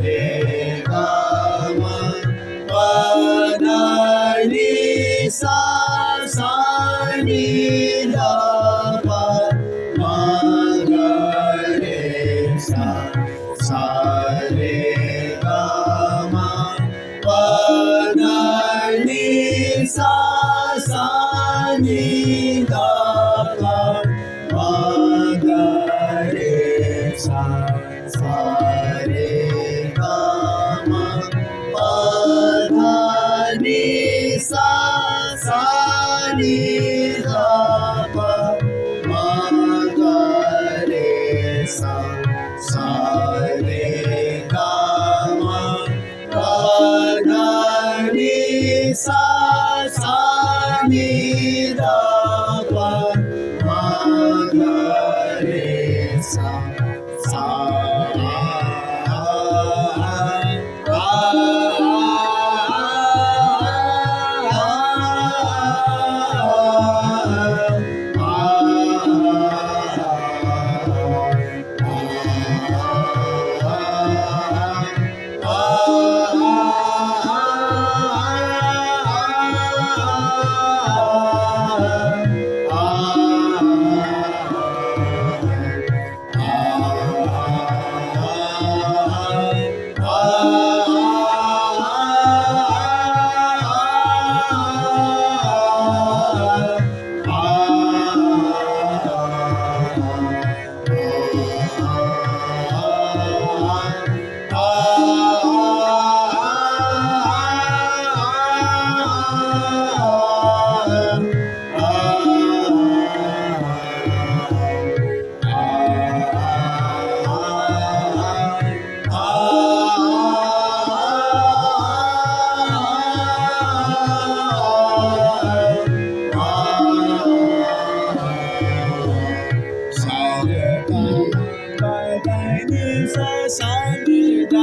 रे ग म प ध नि सा सा नि ध प म ग रे सा सा रे ग म प ध नि सा सा नि ध प म ग रे सा सा रे ग म प ध नि सा सा नि ध प म ग रे सा सा रे ग म प ध नि सा सा नि ध प म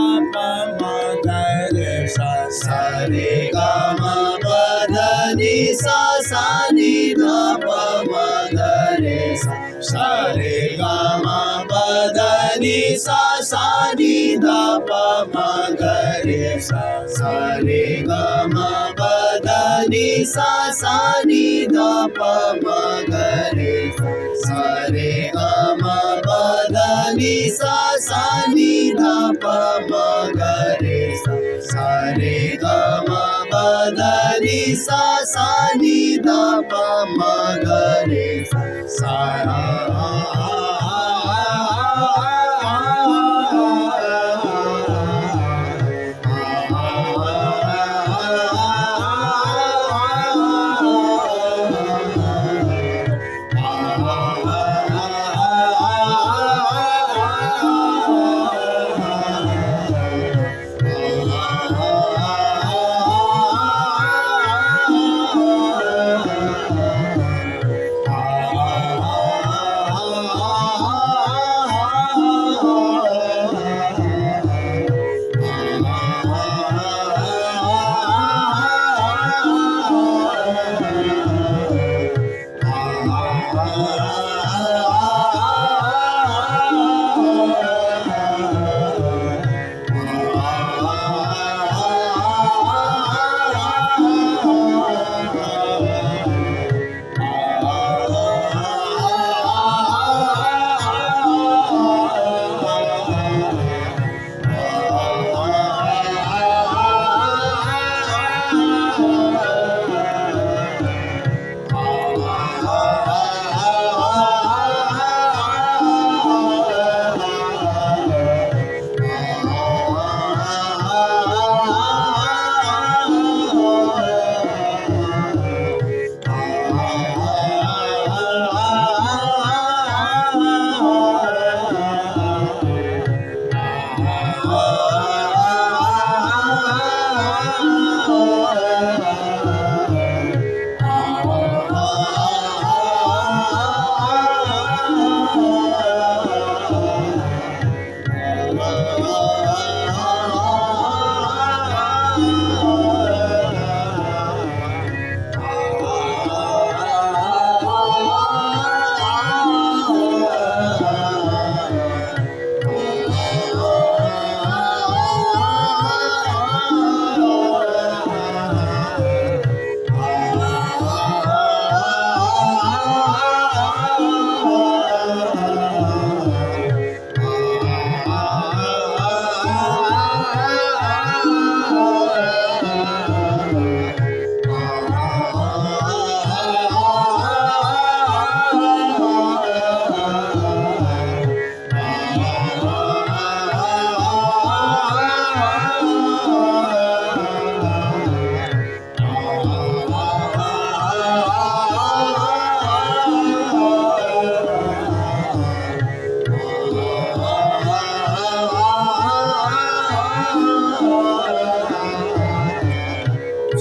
ग रे सा सा रे ग म प ध नि सा सा नि ध प म ग रे सा सा रे ग म प ध नि सा सा नि ध प म ग रे सा सा रे ग म प ध नि सा सा नि ध प म ग रे सा सा रे ग म प ध नि सा सा नि ध प म ग रे सा सा रे ग म प ध नि सा सा नि ध प म ग रे सा सा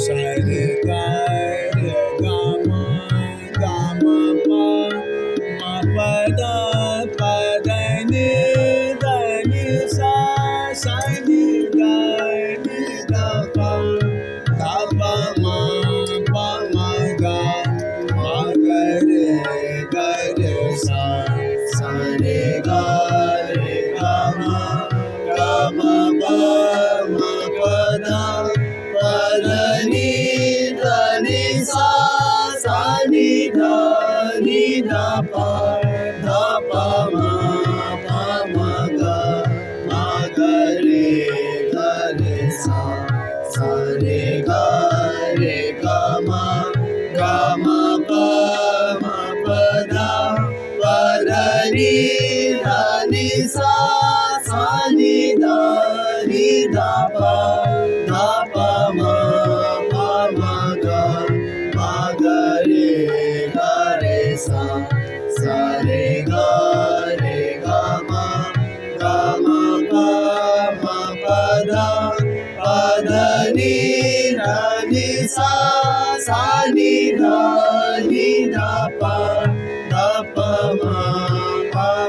Sare ga re ga ma pa da pa da ni sa ni ga ni da pa ma ga re sa re ga ma pa da pa da ni sa ni da pa ma ga re sa re ga ma pa da pa da ni sa ni da pa ma ga re sa re ga ma pa da ni sa ni da pa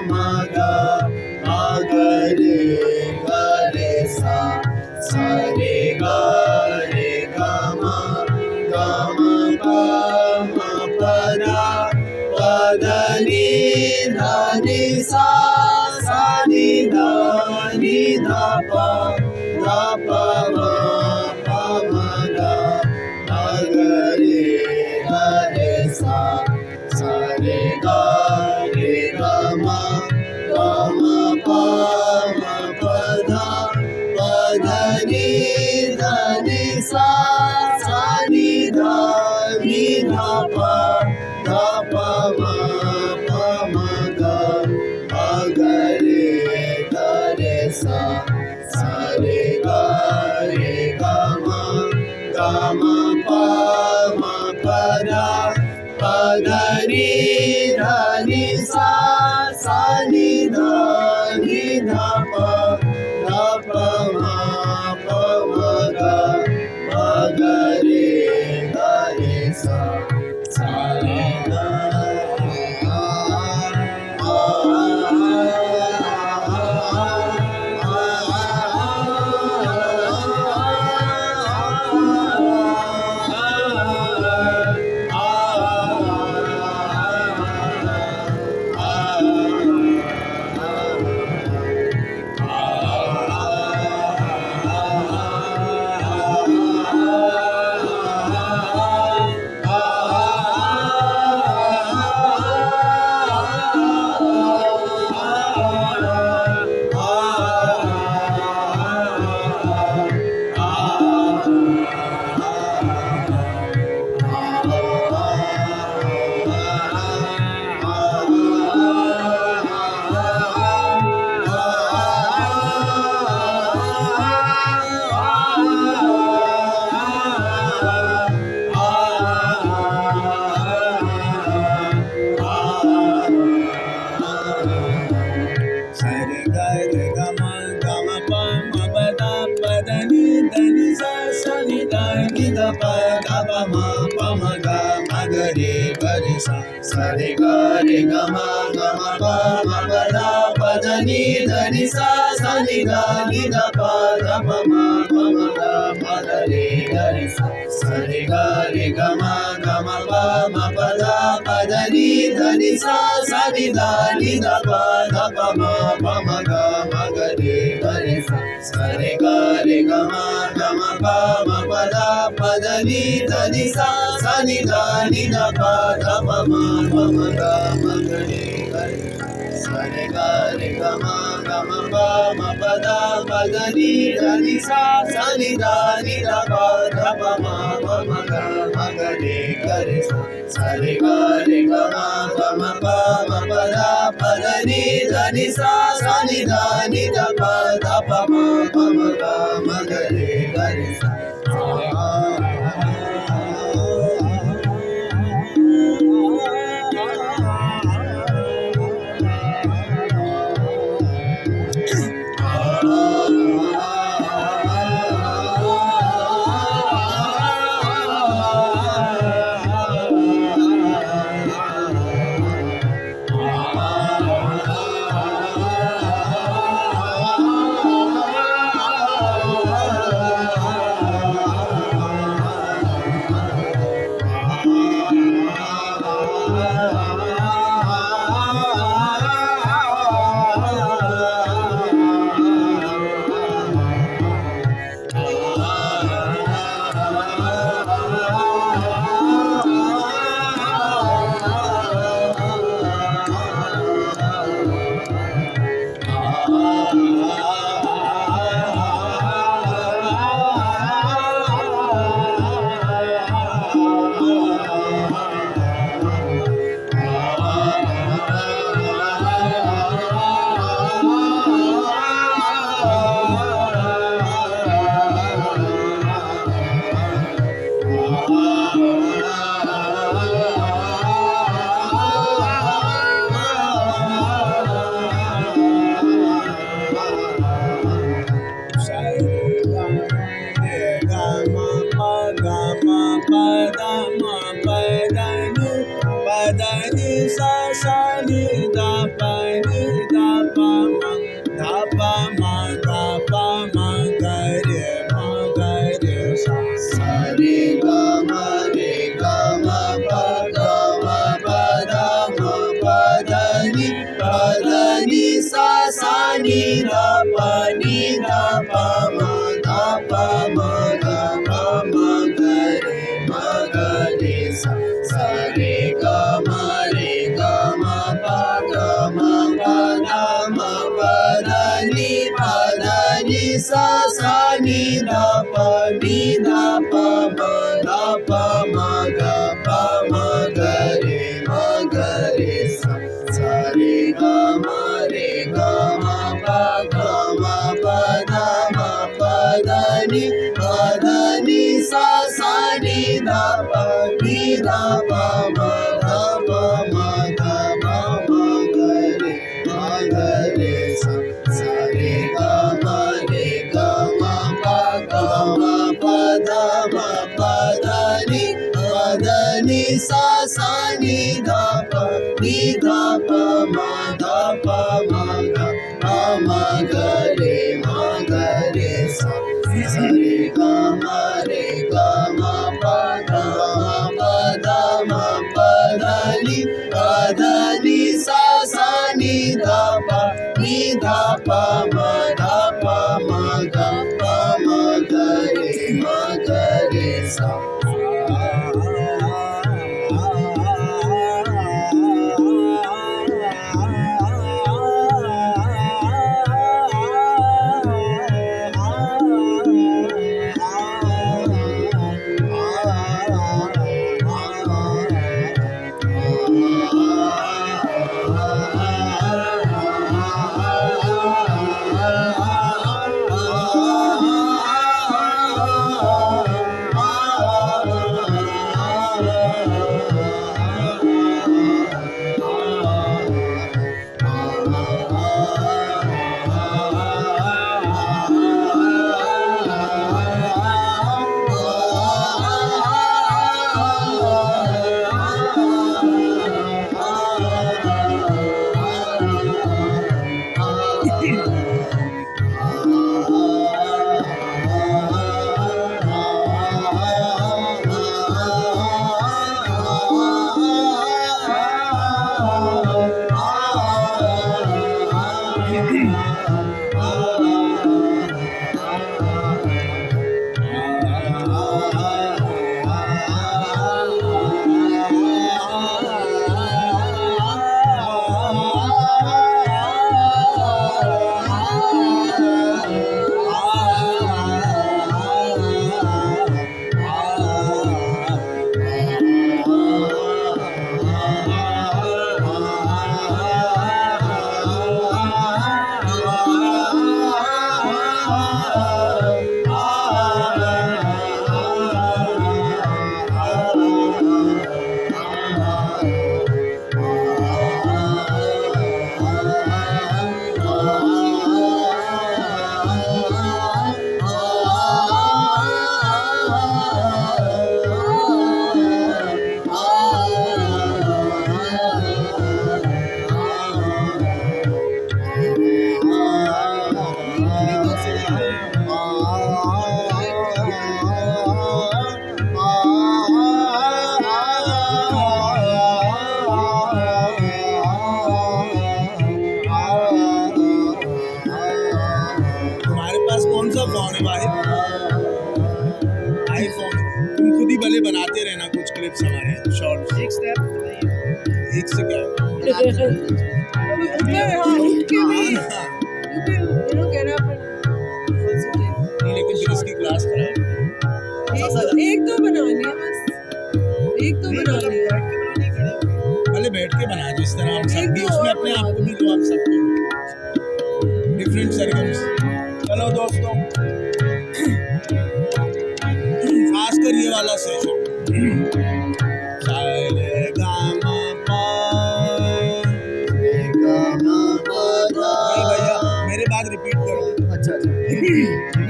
ma ga re sa re ga ma pa da ni sa ni da pa ma ga re sa re ga ma pa da ni sa ni da pa ma ga re sa re ga ma pa da ni sa ni da pa ma ga re sa re Sare ga re ga ma pa da ni sa ni da pa ma ga re sa sare ga re ga ma pa da ni sa ni da pa ma ga re sa sare ga re ga ma pa da ni sa ni da pa ma ga re sare ga re ga ma pa da ni sa ni da pa ma ga re sa sare ga re ga ma pa da ni sa ni da pa ma ga re sa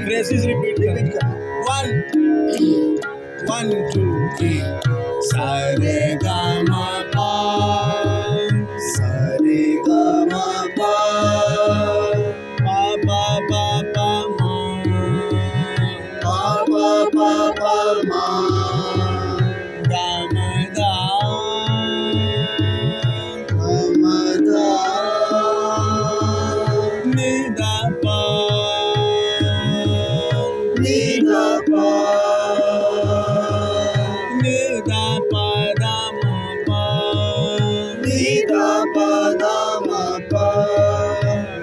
Phrases repeat कर. 1 2 3. सा रे गा मा पा. सा रे गा मा पा. पा पा पा पा मा. पा पा पा पा मा. गा मा दा. गा मा दा. नि दा पा. नि दा पा. नि दा पा दा मा पा. नि दा पा दा मा पा.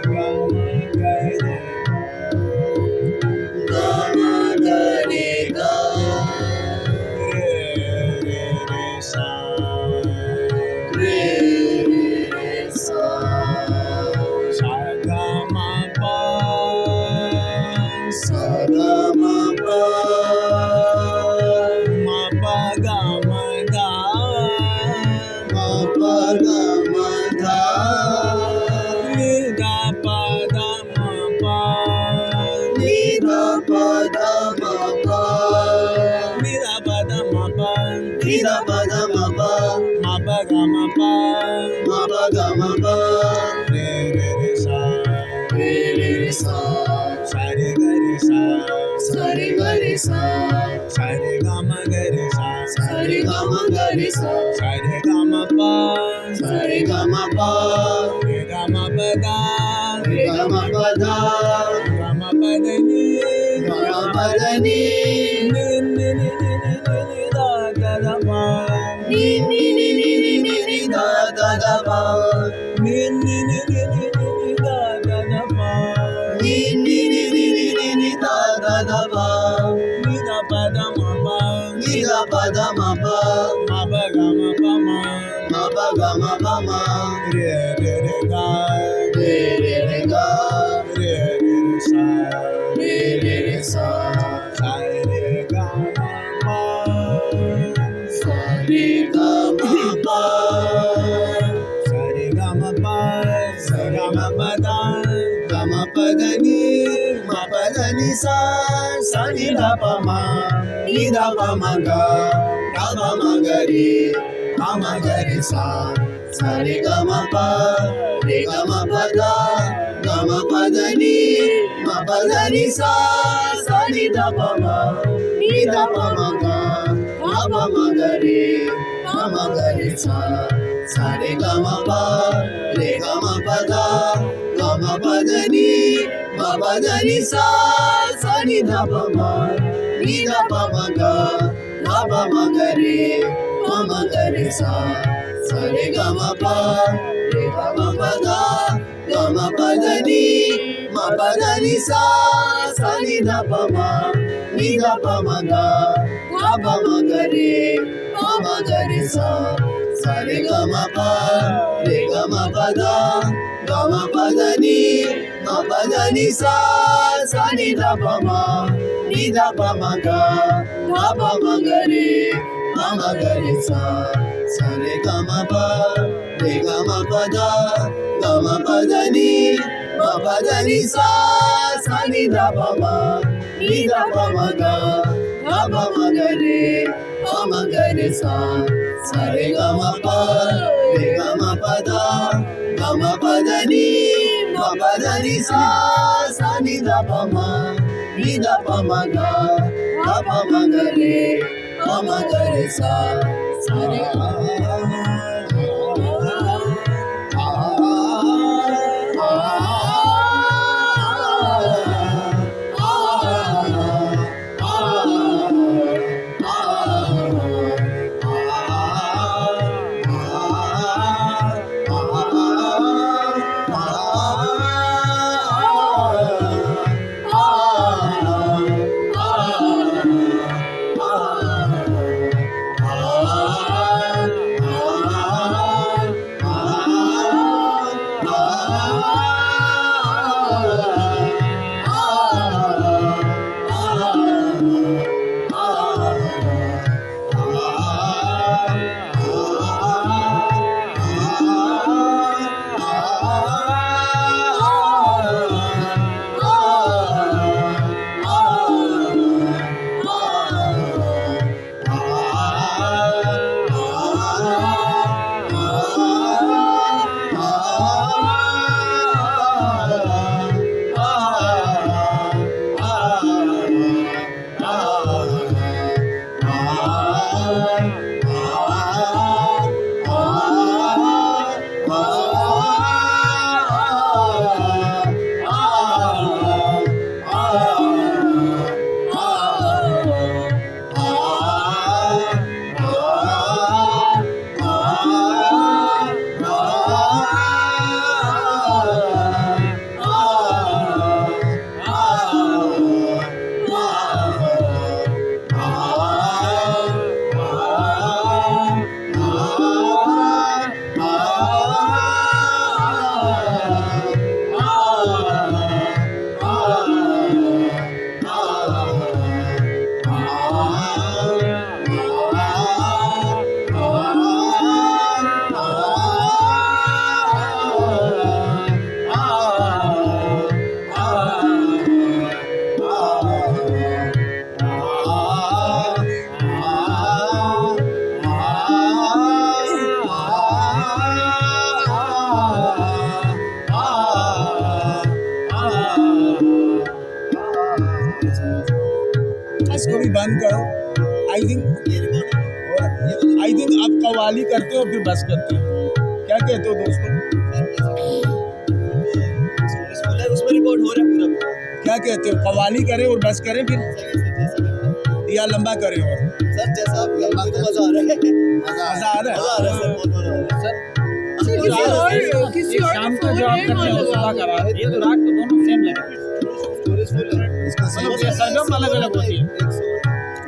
गा मा गा रे. गा मा गा रे गा. रे रे रे सा. रे रे सा. सा गा मा पा. सा गा मा पा. मा पा गा मा दा. मा पा गा मा दा. नि दा पा दा मा पा. नि दा पा दा मा पा. नि दा पा दा मा पा. नि दा पा दा मा पा. मा पा गा मा पा. मा पा गा मा पा. रे रे रे सा. रे रे रे सा. सा रे गा रे सा. सा रे गा रे सा. सा रे गा मा गा रे सा. सा रे गा मा गा रे सा. सा रे गा मा पा. सा रे गा मा पा. रे गा मा पा दा. रे गा मा पा दा. गा मा पा दा नि. गा मा पा दा नि. नि नि नि नि नि नि दा दा दा पा. नि नि नि नि नि नि नि दा दा दा पा. नि नि नि नि नि नि नि दा दा दा पा. नि नि नि नि नि नि नि दा दा दा पा. नि दा पा दा मा पा. नि दा पा दा मा पा. मा पा गा मा पा मा. मा पा गा मा पा मा. रे रे रे गा. रे रे रे गा. रे रे रे सा. रे रे रे सा. सा रे गा मा पा. सा रे गा मा पा. सा रे गा मा पा. सा गा मा पा दा. गा मा पा दा नि. मा पा दा नि सा. सा नि दा पा मा. नि दा पा मा गा. गा पा मा गा रे. गा मा गा रे सा. सा रे गा मा पा. रे गा मा पा दा. गा मा पा दा नि. मा पा दा नि सा. सा नि दा पा मा. नि दा पा मा गा. गा पा मा गा रे. गा मा गा रे सा. सा रे गा मा पा. रे गा मा पा दा. गा मा पा दा नि. मा पा दा नि सा. सा नि दा पा मा. नि दा पा मा गा. गा पा मा गा रे. गा मा गा रे सा. सा रे गा मा पा. रे गा मा पा दा. गा मा पा दा नि. मा पा दा नि सा. सा नि दा पा मा. नि दा पा मा गा. गा पा मा गा रे. गा मा गा रे सा. सा रे गा मा पा. रे गा मा पा दा. गा मा पा दा नि. मा पा दा नि सा. सा नि दा पा मा. नि दा पा मा गा. गा पा मा गा रे. गा मा गा रे सा. सा रे गा मा पा. रे गा मा पा दा. गा मा पा दा नि. मा पा दा नि सा. सा नि दा पा मा. नि दा पा मा गा. गा पा मा गा रे. गा मा गा रे सा. सा रे गा मा पा. रे गा मा पा दा. गा मा पा दा नि. मा पा दा नि सा. सा नि दा पा मा. नि दा पा मा गा. गा पा मा गा रे. गा मा गा रे सा. सा रे गा इसको भी बंद करो। आई थिंक आप कव्वाली करते हो फिर बस करते हो, क्या कहते हो दोस्तों? उसमें रिकॉर्ड हो रहा है पूरा। क्या कहते हो, कव्वाली करें और बस करें फिर, या लंबा करें? और सर जैसा आप लंबा तो मजा आ रहा है, मजा आ रहा है सर, बहुत मजा आ रहा है सर। किसी और शाम को जो आप करते हो सुबह का रात, ये तो रात को दोनों सेम लगते हैं। इसका मतलब ये सरगम अलग अलग होती है।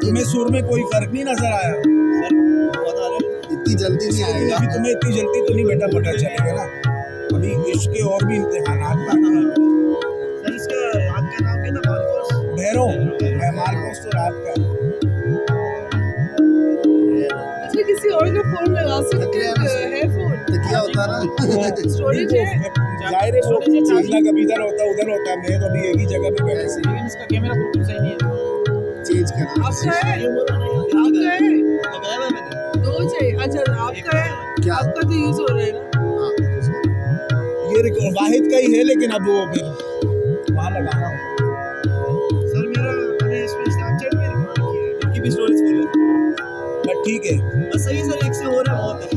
तुम्हें सुर में कोई फर्क नहीं नजर आया? इतनी जल्दी नहीं आएगा। अभी तुम्हें इतनी जल्दी तो नहीं बेटा पता चलेगा ना, अभी इसके और भी इम्तिहानात बाकी हैं। सर इसका रात का नाम क्या था? मालकोस। भैरव है, मालकोस तो रात का। अच्छा किसी और का फोन लगा सकते हैं, है फोन तो क्या होता है ना, स्टोरेज है। जाहिर है वो अगला कभी इधर होता है उधर होता है, मैं तो अभी एक ही जगह पे बैठा हूँ। लेकिन इसका कैमरा बिल्कुल सही नहीं है। चेंज करना आपका है? आपका है? दो चाहिए। अच्छा आपका है? क्या? आपका तो यूज हो रहा है ना। ये वाहिद का ही है, लेकिन अब वो फिर वहाँ लगाना होगा। सर मेरा मैंने इसमें स्नैपचैट में रिकॉर्ड किया है, इनकी भी स्टोरेज फुल है। बट ठीक है, बस सही है सर, एक से हो रहा है बहुत है।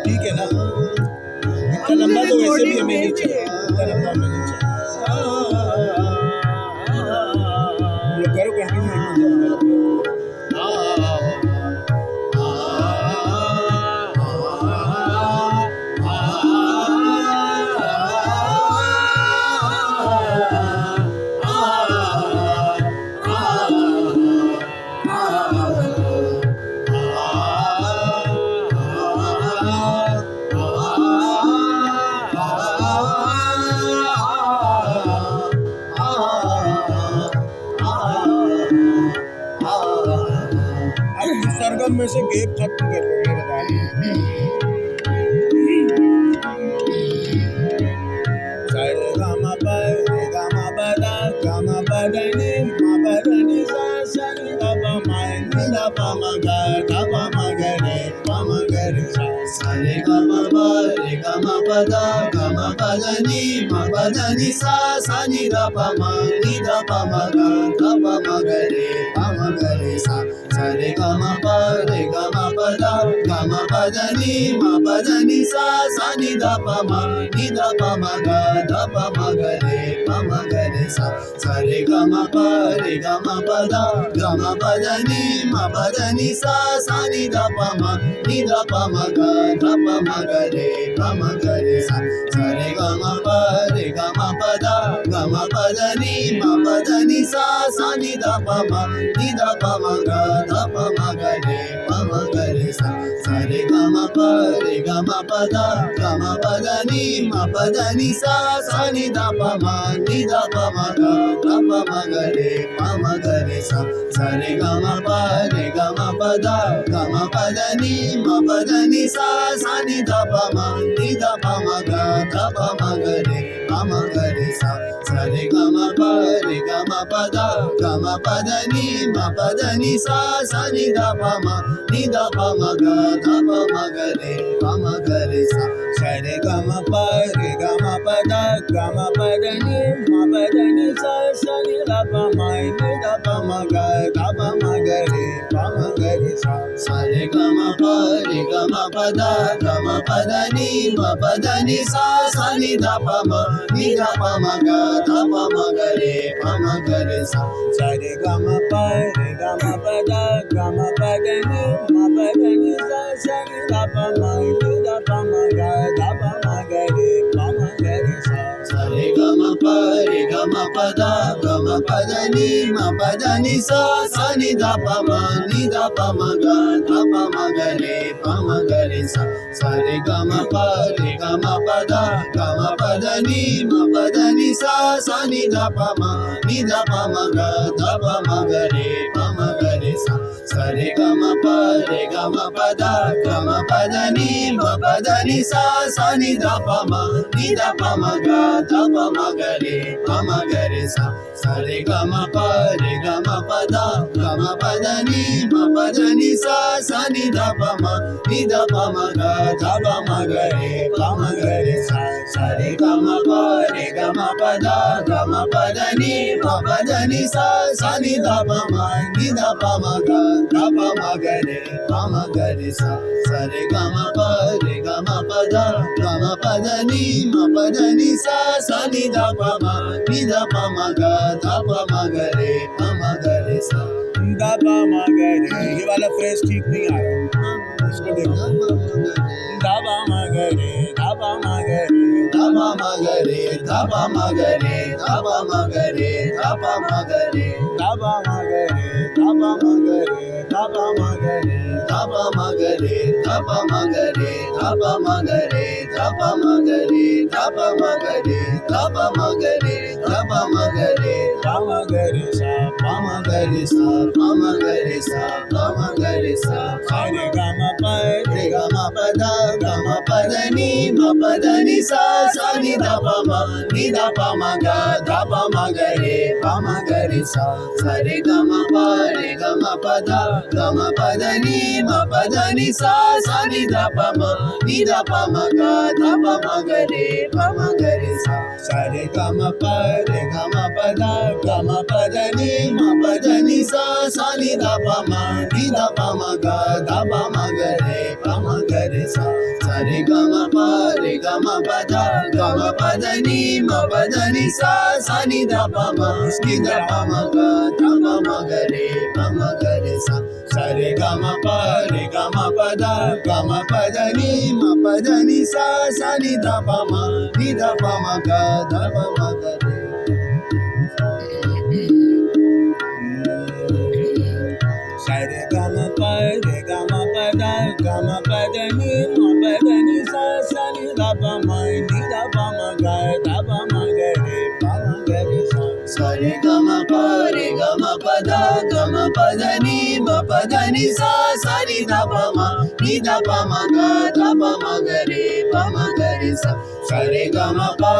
ठीक है ना, इतना लंबा तो वैसे भी हमें नहीं चाहिए, इतना लंबा हमें नहीं चाहिए। ये करो कंटिन्यू। सरगम में से गेप खत्म कर लो, ये बता रही सारे गमा रे गमा पदा गमा पदनी मा पदनी सा सा नि द प म नि द प म ग ग प म ग रे प म ग रे सा सारे गमा रे गमा पदा गमा पदनी मा पदनी सा सा नि द प म नि द प म ग द प म ग रे प म ग रे सा सारे गमा रे गमा पदा गमा पदनी मा पदनी सा सा नि द प म नि द प म ग द प म ग रे प म ग रे सा सारे गमा रे गमा पदा गमा पदनी मा पदनी सा सा नि द प म नि द प म ग द प म ग रे प म ग रे सा सारे गमा रे गमा पदा गमा पदनी मा पदनी सा सा नि द प म नि द प म ग द प म ग रे प म ग रे सा सारे गमा रे गमा पदा गमा पदनी मा पदनी सा सा नि द प म नि द प म ग द प म ग रे प म ग रे सा सारे गमा रे गमा पदा गमा पदनी मा पदनी सा सा नि द प म नि द प म ग द प म ग रे प म ग रे सा सारे गमा रे गमा पदा गमा पदनी मा पदनी सा सा नि द प म नि द प म ग द प म ग रे प म ग रे सा सारे गमा रे गमा पदा गमा पदनी मा पदनी सा सा नि द प म नि द प म ग द प म ग रे प म ग रे सा सारे गमा रे गमा पदा गमा पदनी मा पदनी सा सा नि द प म नि द प म ग द प म ग रे प म ग रे सा सारे गमा रे गमा पदा गमा पदनी मा पदनी सा सा नि द प म नि द प म ग द प म ग रे प म ग रे सा सारे गमा रे गमा पदा गमा पदनी मा पदनी सा सा नि द प म नि द प म ग द प म ग रे प म ग रे सा सारे गमा रे गमा पदा गमा पदनी मा पदनी सा सा नि द प म नि द प म ग द प म ग रे प म ग रे सा सारे गमा रे गमा पदा गमा पदनी मा पदनी सा सा नि द प म नि द प म ग द प म ग रे प म ग रे सा सारे गमा रे गमा पदा गमा पदनी ni ma pa da ni sa sa ni da pa ma ni da pa ma ga da pa ma ga re sa sa re ga ma pa da ni ma pa da ni sa sa ni da pa ma ga da pa ma ga re सा दा पा मा गा रे। ये वाला phrase ठीक नहीं आ रहा, इसको देखो। दा पा मा गा रे, दा पा मा गा रे, दा पा मा गा रे, दा पा मा गा रे, दा पा मा गा रे, दा पा मा गा रे, दा पा मा गा रे, दा पा मा गा रे, दा पा मा गा रे, दा पा मा गा रे, दा पा मा गा रे, दा पा मा गा रे, दा पा मा गा रे, दा पा मा गा रे, दा पा मा गा रे, दा पा मा गा रे, पा मा गा रे सा, पा मा गा रे सा, पा मा गा रे सा, पा मा गा रे सा, सा रे गा मा पा रे गा मा पा दा नी मा पा दा नी सा सा नि दा पा मा गा दा पा मा गा रे सा सा रे गा मा पा दा नी मा पा दा नी सा सा नि दा पा मा गा दा पा मा गा रे सा सा रे गा मा पा दा नी मा पा दा नी सा सा नि दा पा मा गा दा पा मा गा रे सा सा रे गा मा पा दा नी मा पा दा नी सा सा नि दा पा मा गा दा पा मा गा रे सा सा रे गा मा पा दा नी मा पा दा नी सा सा नि दा पा मा गा दा पा मा गा रे सा रे गा मा पा दा नी मा पा दा नी सा सा नि दा पा मा गा दा पा मा गा रे सा सा रे गा मा पा दा नी मा पा दा नी सा सा नि दा पा मा गा दा पा मा गा रे सा सा रे गा मा पा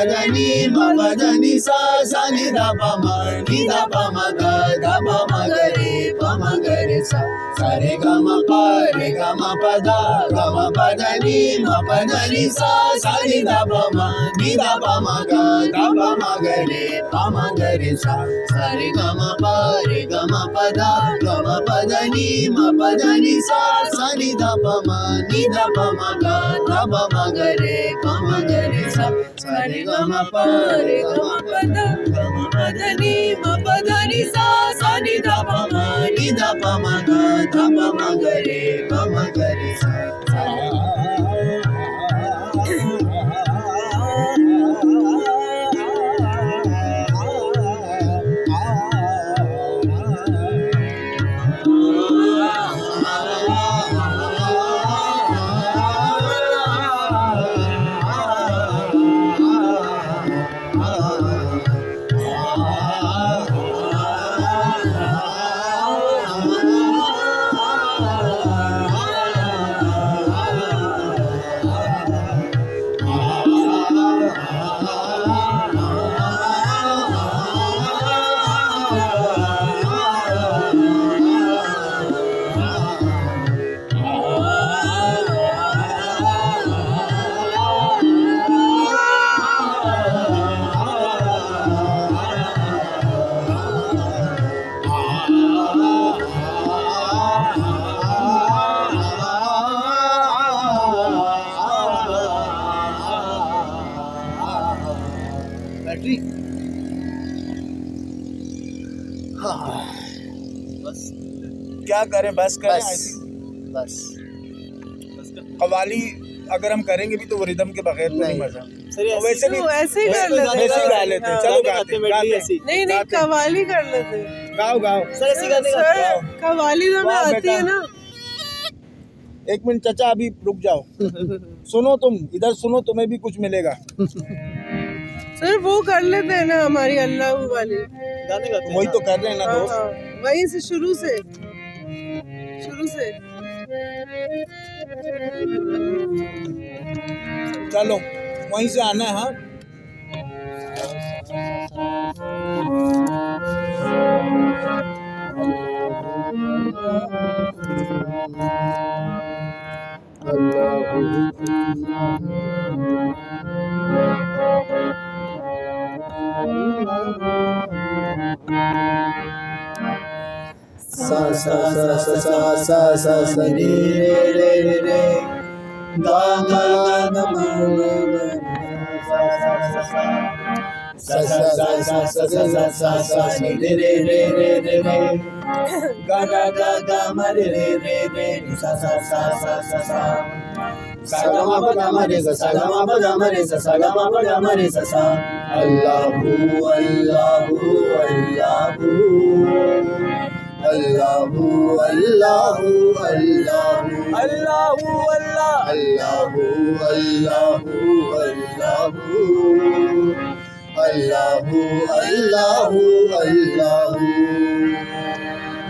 दा नी मा पा दा नी सा सा नि दा पा मा गा दा पा मा गा रे सा सा रे गा मा पा दा नी मा पा दा नी सा सा नि दा पा मा गा दा पा मा गा रे सा सा रे गा मा पा दा नी मा पा दा नी सा सा नि दा पा मा गा दा पा मा गा रे सा सा रे गा मा पा दा नी मा पा दा नी सा सा नि दा पा मा गा दा पा मा गा रे सा बैटरी बस क्या करें, बस करें। बस कवाली अगर हम करेंगे भी तो वो रिदम के बगैर तो नहीं मजा। तो वैसे भी ऐसे ही कर लेते वैसे ही गा लेते हैं। चलो गाते नहीं कवाली कर लेते गाओ सर ऐसी गाते सर कवाली तो मैं आती है ना। एक मिनट चाचा, अभी रुक जाओ। सुनो, तुम इधर सुनो, तुम्हें भी कुछ मिलेगा। सर वो कर लेते हैं ना हमारी अल्लाह वाली गाते गाते वही तो कर रहे हैं ना दोस्त। वहीं से शुरू से चलो वहीं से आना है। हाँ सा सा सा सा सा सा सा सा रे रे रे रे गा गा गा गा सा सा सा सा सा सा सा सा सा रे रे रे रे रे रे गा गा गा गा मा रे रे रे रे सा सा सा सा सा सा सा गा मा पा गा मा रे सा सा गा मा पा गा मा रे सा सा गा मा पा गा मा रे सा सा अल्लाहू अल्लाहू अल्लाहू अल्लाहू अल्लाहू अल्लाहू अल्लाहू अल्लाह अल्लाहू अल्लाहू अल्लाहू अल्लाहू अल्लाहू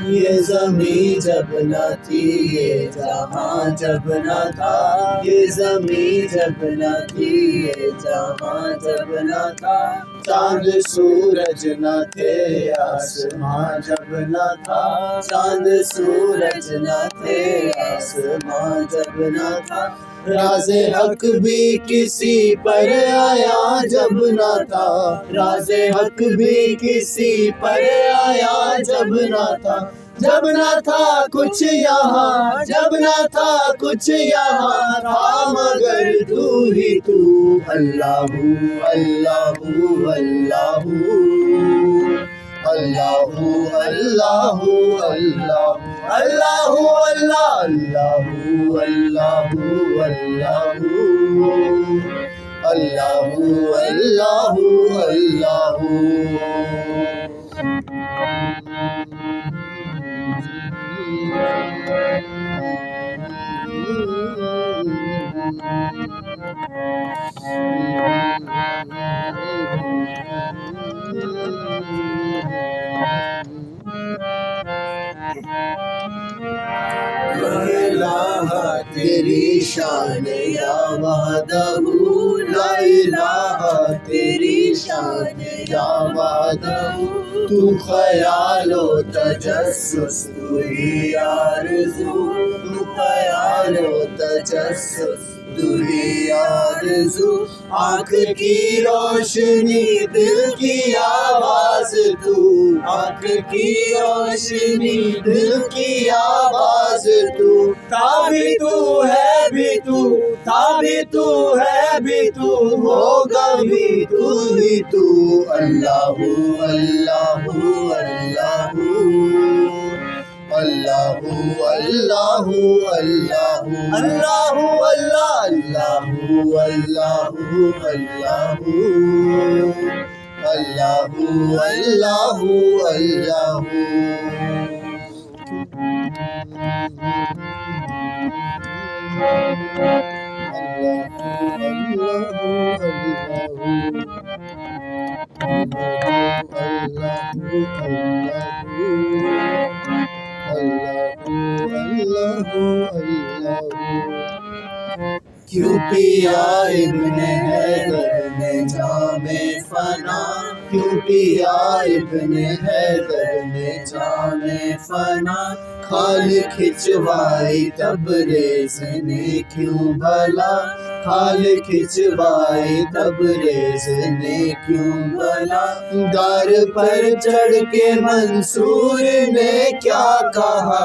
ये ज़मीं जब न थी ये जहां जब न था ये ज़मीं जब न थी ये जहां जब न था चांद सूरज न थे आसमां जब न था चांद सूरज न थे आसमां जब न था राज़े हक भी किसी पर आया जब न था राज़े हक भी किसी पर आया जब न था जब न था कुछ यहाँ जब न था कुछ यहाँ था मगर तू ही तू अल्लाहू अल्लाहू अल्लाहू अल्लाहू अल्लाहू अल्लाहू अल्लाहू अल्लाहू अल्लाहू अल्लाहू अल्लाहू अल्लाहू तेरी शान या वहदहू ला इलाहा तेरी शान या वहदहू तू ख्यालो तजस्सुस तू ही आरज़ू तू ख्यालो तजस्सुस तू ही आरज़ू आँख की रोशनी दिल की आवाज़ तू आँख की रोशनी दिल की आवाज़ तू था भी तू है भी तू था भी तू है भी तू होगा भी तू ही तू अल्लाहू अल्लाहू अल्लाहू अल्लाहू अल्लाहू अल्लाहू अल्लाहू अल्लाहू अल्लाहू अल्लाहू अल्लाहू अल्लाहू अल्लाहू क्यों पिया इब्ने हैदर ने जामे फना क्यों पिया इब्ने हैदर ने जामे फना खाल खिंचवाई तबरेज़ ने क्यों भला खाल खिंचवाई तबरेज़ ने क्यों भला दार पर चढ़ के मंसूर ने क्या कहा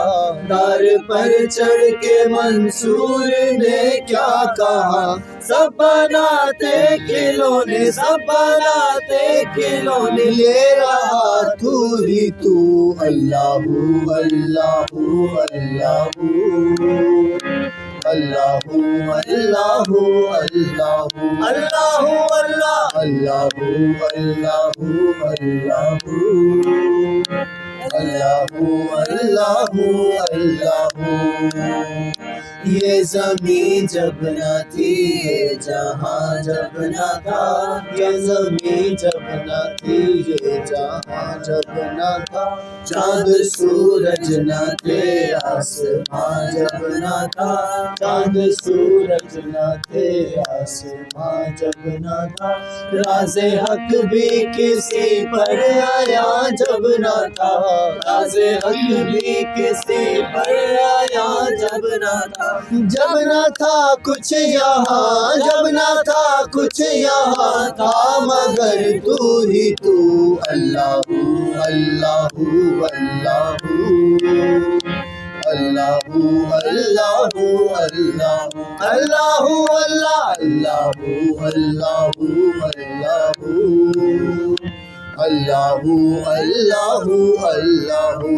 दार पर चढ़ के मंसूर ने क्या कहा सब बनाते खिलौने ले रहा तू ही तू अल्लाहू अल्लाहू अल्लाहू अल्लाहू अल्लाहू अल्लाहू अल्लाहू अल्लाहू अल्लाहू अल्लाहू अल्लाहू अल्लाहू अल्लाहू ये ज़मीं जब न थी ये जहां जब न था ये ज़मीं जब न थी ये जहां जब न था चाँद सूरज न थे आसमां जब न था चाँद सूरज न थे आसमां जब न था राज़े हक भी किसी पर आया जब न था राज़े हक भी किसी पर आया जब न था जब न था कुछ यहाँ जब न था कुछ यहाँ था मगर तू ही तू Allahu Allahu Allahu Allahu Allahu Allahu Allahu Allahu Allahu Allahu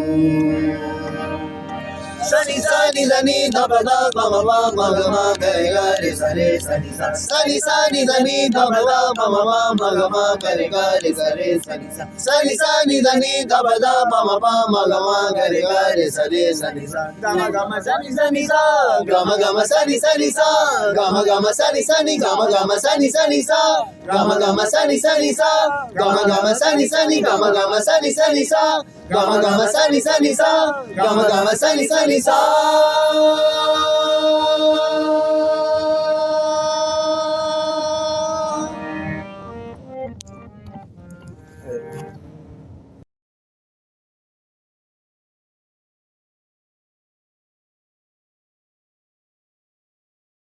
Sani sani dani da ba da ba ma ma ma ga ma ga ga re sa re sani sa sani sani dani da ba da ba ma ma ma ga ma ga re sa re sani sa sani sani dani da ba da ba ma ma ma ga ma ga re sa re sani sa ga ma sani sani sa ga ma sani sani sa ga ma sani sani ga ma sani sani sa ga ma sani sani sa ga ma sani sani ga ma sani sani sa ga ma sani sani sa ga ma sani sani sa